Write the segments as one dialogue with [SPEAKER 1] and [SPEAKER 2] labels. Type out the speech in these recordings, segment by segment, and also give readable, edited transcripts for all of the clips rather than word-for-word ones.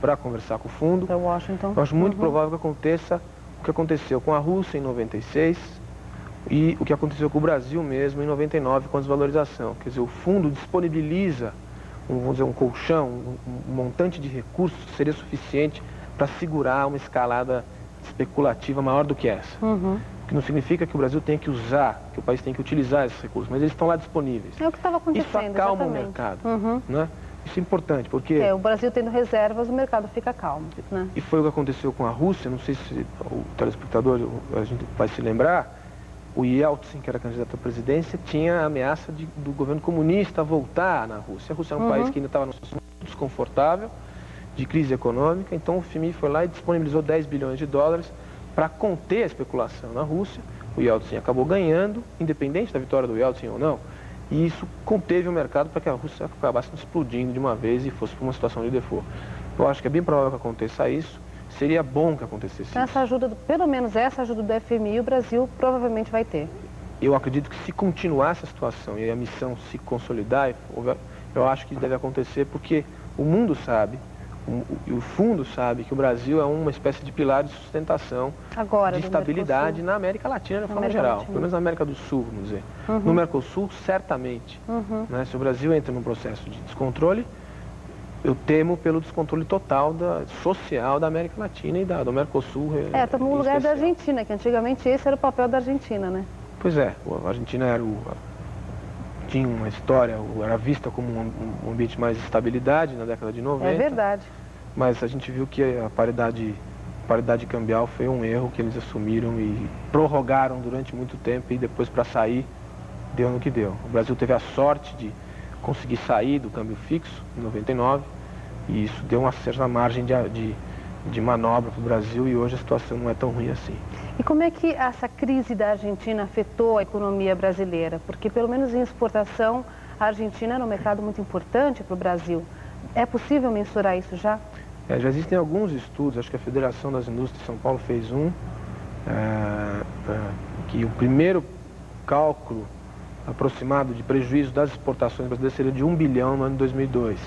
[SPEAKER 1] para conversar com o fundo.
[SPEAKER 2] Para Washington.
[SPEAKER 1] Eu acho muito provável que aconteça o que aconteceu com a Rússia em 96 e o que aconteceu com o Brasil mesmo em 99 com a desvalorização. Quer dizer, o fundo disponibiliza, vamos dizer, um colchão, um montante de recursos que seria suficiente para segurar uma escalada especulativa maior do que essa. O que não significa que o Brasil tem que usar, que o país tem que utilizar esses recursos, mas eles estão lá disponíveis.
[SPEAKER 2] É o que estava acontecendo.
[SPEAKER 1] Isso acalma
[SPEAKER 2] exatamente.
[SPEAKER 1] o mercado, né? Isso é importante, porque...
[SPEAKER 2] o Brasil tendo reservas, o mercado fica calmo, né?
[SPEAKER 1] E foi o que aconteceu com a Rússia, não sei se o telespectador, a gente vai se lembrar, o Yeltsin, que era candidato à presidência, tinha a ameaça do governo comunista voltar na Rússia. A Rússia é um país que ainda estava numa situação muito desconfortável, de crise econômica, então o FMI foi lá e disponibilizou 10 bilhões de dólares para conter a especulação na Rússia. O Yeltsin acabou ganhando, independente da vitória do Yeltsin ou não, e isso conteve o mercado para que a Rússia acabasse explodindo de uma vez e fosse para uma situação de default. Eu acho que é bem provável que aconteça isso, seria bom que acontecesse isso.
[SPEAKER 2] Essa ajuda, pelo menos essa ajuda do FMI, o Brasil provavelmente vai ter.
[SPEAKER 1] Eu acredito que se continuar essa situação e a missão se consolidar, eu acho que deve acontecer porque o mundo sabe, e o fundo sabe que o Brasil é uma espécie de pilar de sustentação, de estabilidade na América Latina de forma geral, pelo menos na América do Sul, vamos dizer. No Mercosul, certamente. Né? Se o Brasil entra num processo de descontrole, eu temo pelo descontrole total social da América Latina e do Mercosul.
[SPEAKER 2] Estamos no lugar da Argentina, que antigamente esse era o papel da Argentina, né?
[SPEAKER 1] Pois é, a Argentina tinha uma história, era vista como um ambiente mais de estabilidade na década de 90.
[SPEAKER 2] É verdade.
[SPEAKER 1] Mas a gente viu que a paridade cambial foi um erro que eles assumiram e prorrogaram durante muito tempo e depois para sair deu no que deu. O Brasil teve a sorte de conseguir sair do câmbio fixo em 99 e isso deu uma certa margem de manobra para o Brasil e hoje a situação não é tão ruim assim.
[SPEAKER 2] E como é que essa crise da Argentina afetou a economia brasileira? Porque, pelo menos em exportação, a Argentina era um mercado muito importante para o Brasil. É possível mensurar isso já?
[SPEAKER 1] Já existem alguns estudos, acho que a Federação das Indústrias de São Paulo fez que o primeiro cálculo aproximado de prejuízo das exportações brasileiras seria de 1 bilhão no ano de 2002.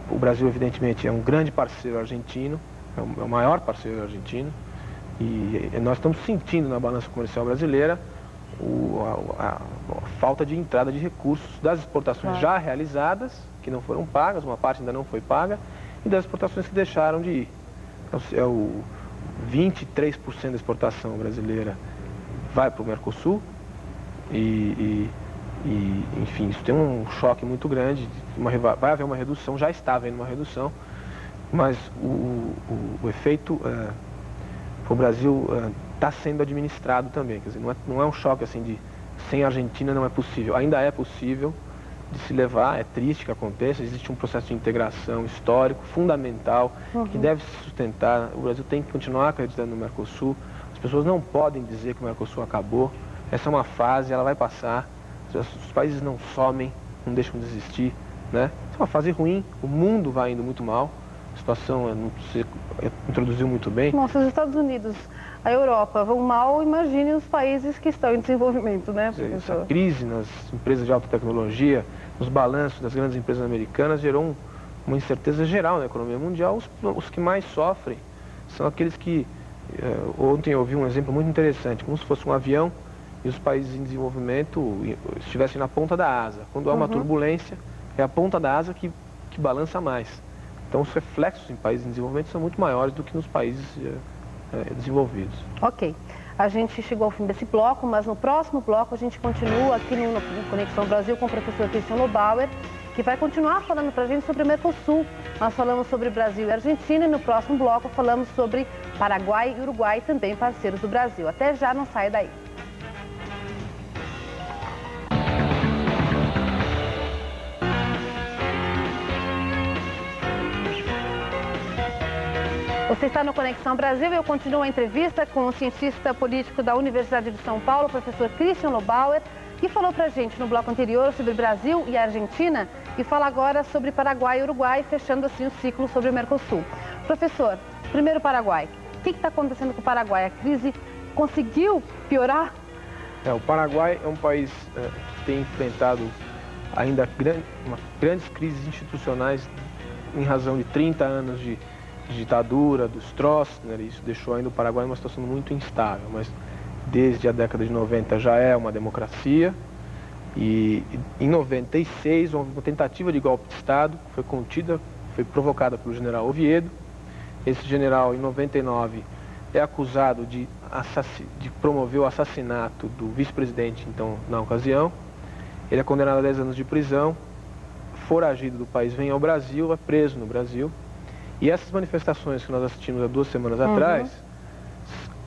[SPEAKER 1] O Brasil, evidentemente, é um grande parceiro argentino, é o maior parceiro argentino, e nós estamos sentindo na balança comercial brasileira a falta de entrada de recursos das exportações já realizadas, que não foram pagas, uma parte ainda não foi paga, e das exportações que deixaram de ir. 23% da exportação brasileira vai para o Mercosul, enfim, isso tem um choque muito grande, vai haver uma redução, já está havendo uma redução, mas o efeito o Brasil está sendo administrado também, quer dizer, não é um choque assim de sem a Argentina não é possível, ainda é possível de se levar, é triste que aconteça, existe um processo de integração histórico, fundamental, que deve se sustentar, o Brasil tem que continuar acreditando no Mercosul, as pessoas não podem dizer que o Mercosul acabou, essa é uma fase, ela vai passar, os países não somem, não deixam de existir, né? Essa é uma fase ruim, o mundo vai indo muito mal, a situação não se introduziu muito bem.
[SPEAKER 2] Nossa, os Estados Unidos, a Europa vão mal, imagine os países que estão em desenvolvimento, né, professor?
[SPEAKER 1] Essa crise nas empresas de alta tecnologia, nos balanços das grandes empresas americanas, gerou uma incerteza geral na economia mundial. Os que mais sofrem são aqueles que... ontem eu ouvi um exemplo muito interessante, como se fosse um avião e os países em desenvolvimento estivessem na ponta da asa. Quando há uma turbulência, é a ponta da asa que balança mais. Então os reflexos em países em desenvolvimento são muito maiores do que nos países desenvolvidos. Ok.
[SPEAKER 2] A gente chegou ao fim desse bloco, mas no próximo bloco a gente continua aqui no Conexão Brasil com o professor Christian Lobauer, que vai continuar falando para a gente sobre o Mercosul. Nós falamos sobre Brasil e Argentina e no próximo bloco falamos sobre Paraguai e Uruguai, também parceiros do Brasil. Até já, não saia daí. Você está no Conexão Brasil e eu continuo a entrevista com o cientista político da Universidade de São Paulo, o professor Christian Lobauer, que falou pra gente no bloco anterior sobre Brasil e Argentina e fala agora sobre Paraguai e Uruguai, fechando assim o ciclo sobre o Mercosul. Professor, primeiro Paraguai. O que está acontecendo com o Paraguai? A crise conseguiu piorar?
[SPEAKER 1] O Paraguai é um país que tem enfrentado ainda grandes crises institucionais em razão de 30 anos de ditadura, do Stroessner, isso deixou ainda o Paraguai numa situação muito instável, mas desde a década de 90 já é uma democracia. E em 96 houve uma tentativa de golpe de Estado, foi contida, foi provocada pelo general Oviedo. Esse general, em 99, é acusado de promover o assassinato do vice-presidente, então, na ocasião. Ele é condenado a 10 anos de prisão, foragido do país, vem ao Brasil, é preso no Brasil. E essas manifestações que nós assistimos há 2 semanas atrás,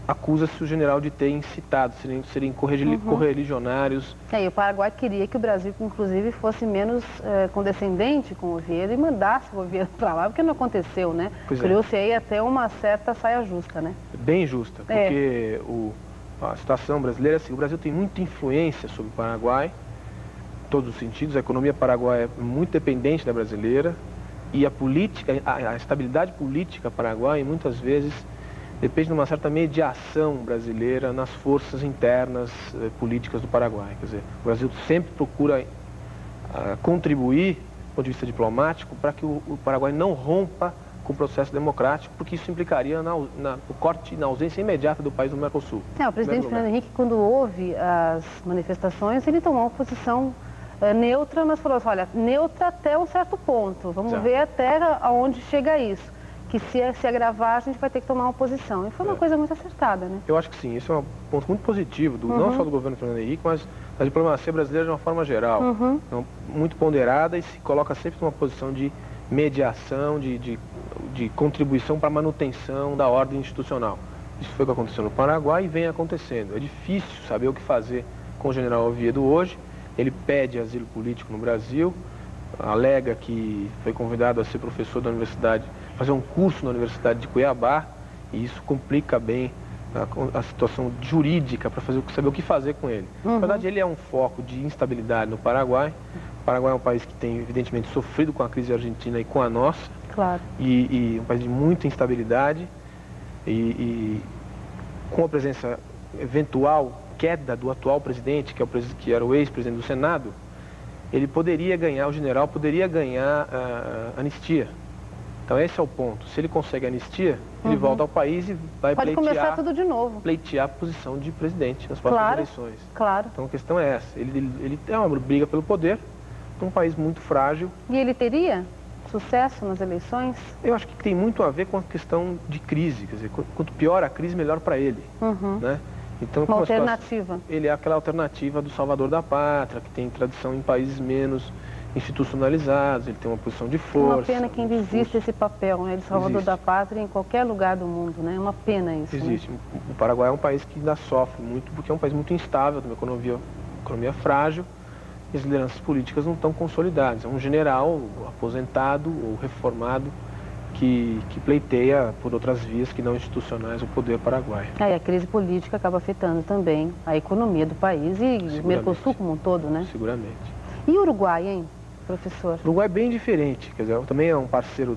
[SPEAKER 1] acusa-se o general de ter incitado, serem correligionários.
[SPEAKER 2] E o Paraguai queria que o Brasil, inclusive, fosse menos condescendente com o Oviedo e mandasse o Oviedo para lá, porque não aconteceu, né? Criou-se aí até uma certa saia justa, né?
[SPEAKER 1] Bem justa, porque a situação brasileira, assim, o Brasil tem muita influência sobre o Paraguai, em todos os sentidos. A economia paraguaia é muito dependente da brasileira e a política, a estabilidade política paraguaia, muitas vezes, depende de uma certa mediação brasileira nas forças internas políticas do Paraguai. Quer dizer, o Brasil sempre procura contribuir, do ponto de vista diplomático, para que o Paraguai não rompa com o processo democrático, porque isso implicaria no corte, na ausência imediata do país do Mercosul.
[SPEAKER 2] O presidente Fernando Henrique, quando houve as manifestações, ele tomou uma posição neutra, mas falou assim, olha, neutra até um certo ponto, vamos ver até aonde chega isso. Que se agravar, a gente vai ter que tomar uma posição. E foi uma coisa muito acertada, né?
[SPEAKER 1] Eu acho que sim, isso é um ponto muito positivo, não só do governo Fernando Henrique, mas da diplomacia brasileira de uma forma geral. Então, muito ponderada e se coloca sempre numa posição de mediação, de contribuição para a manutenção da ordem institucional. Isso foi o que aconteceu no Paraguai e vem acontecendo. É difícil saber o que fazer com o general Oviedo hoje. Ele pede asilo político no Brasil, alega que foi convidado a ser professor da universidade, fazer um curso na Universidade de Cuiabá, e isso complica bem a situação jurídica para saber o que fazer com ele. Na verdade, ele é um foco de instabilidade no Paraguai. O Paraguai é um país que tem, evidentemente, sofrido com a crise argentina e com a nossa.
[SPEAKER 2] Claro.
[SPEAKER 1] E um país de muita instabilidade e com a presença eventual, queda do atual presidente, que era o ex-presidente do Senado, ele poderia ganhar, o general poderia ganhar anistia. Então esse é o ponto. Se ele consegue anistia, ele volta ao país e vai
[SPEAKER 2] começar tudo de novo.
[SPEAKER 1] Pleitear a posição de presidente nas próximas eleições.
[SPEAKER 2] Claro.
[SPEAKER 1] Então a questão é essa. Ele é uma briga pelo poder, num país muito frágil.
[SPEAKER 2] E ele teria sucesso nas eleições?
[SPEAKER 1] Eu acho que tem muito a ver com a questão de crise. Quer dizer, quanto pior a crise, melhor para ele. Né? Então,
[SPEAKER 2] uma alternativa.
[SPEAKER 1] Ele é aquela alternativa do salvador da pátria, que tem tradição em países menos institucionalizados, ele tem uma posição de força.
[SPEAKER 2] Uma pena que ainda existe esse papel, né, de salvador da pátria em qualquer lugar do mundo, né? É uma pena isso.
[SPEAKER 1] Existe. Né? O Paraguai é um país que ainda sofre muito, porque é um país muito instável, tem uma economia frágil, e as lideranças políticas não estão consolidadas. É um general aposentado ou reformado que pleiteia por outras vias que não institucionais o poder paraguaio.
[SPEAKER 2] E a crise política acaba afetando também a economia do país e o Mercosul como um todo, né?
[SPEAKER 1] Seguramente.
[SPEAKER 2] E o Uruguai, hein, professor?
[SPEAKER 1] O Uruguai é bem diferente, quer dizer, também é um parceiro...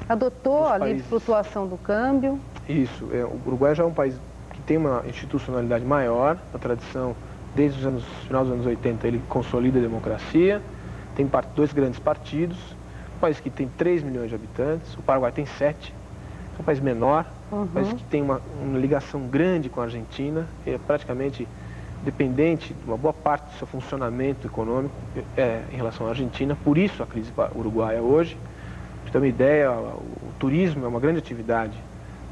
[SPEAKER 2] Adotou a livre flutuação do câmbio.
[SPEAKER 1] Isso, o Uruguai já é um país que tem uma institucionalidade maior, a tradição, desde o final dos anos 80, ele consolida a democracia, tem 2 grandes partidos, um país que tem 3 milhões de habitantes, o Paraguai tem 7, é um país menor, um país que tem uma ligação grande com a Argentina, é praticamente dependente de uma boa parte do seu funcionamento econômico em relação à Argentina, por isso a crise uruguaia hoje. Para ter uma ideia, o turismo é uma grande atividade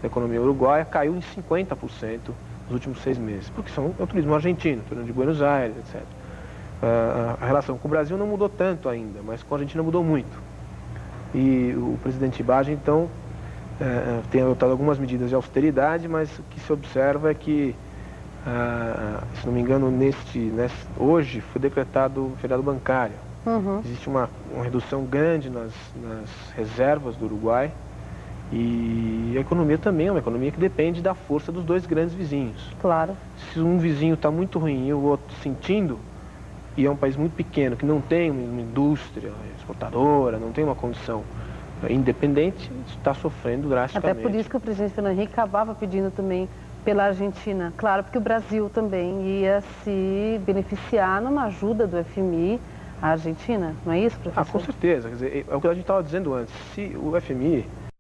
[SPEAKER 1] da economia uruguaia, caiu em 50% nos últimos 6 meses, porque é o turismo argentino, o turismo de Buenos Aires, etc. A relação com o Brasil não mudou tanto ainda, mas com a Argentina mudou muito. E o presidente Ibarra, então, tem adotado algumas medidas de austeridade, mas o que se observa é que, se não me engano, hoje foi decretado o feriado bancário. Existe uma redução grande nas reservas do Uruguai e a economia também é uma economia que depende da força dos 2 grandes vizinhos.
[SPEAKER 2] Claro.
[SPEAKER 1] Se um vizinho está muito ruim e o outro sentindo, e é um país muito pequeno, que não tem uma indústria exportadora, não tem uma condição independente, está sofrendo drasticamente.
[SPEAKER 2] Até por isso que o presidente Fernando Henrique acabava pedindo também pela Argentina. Claro, porque o Brasil também ia se beneficiar numa ajuda do FMI a Argentina? Não é isso, professor?
[SPEAKER 1] Com certeza. Quer dizer, é o que a gente estava dizendo antes. Se o FMI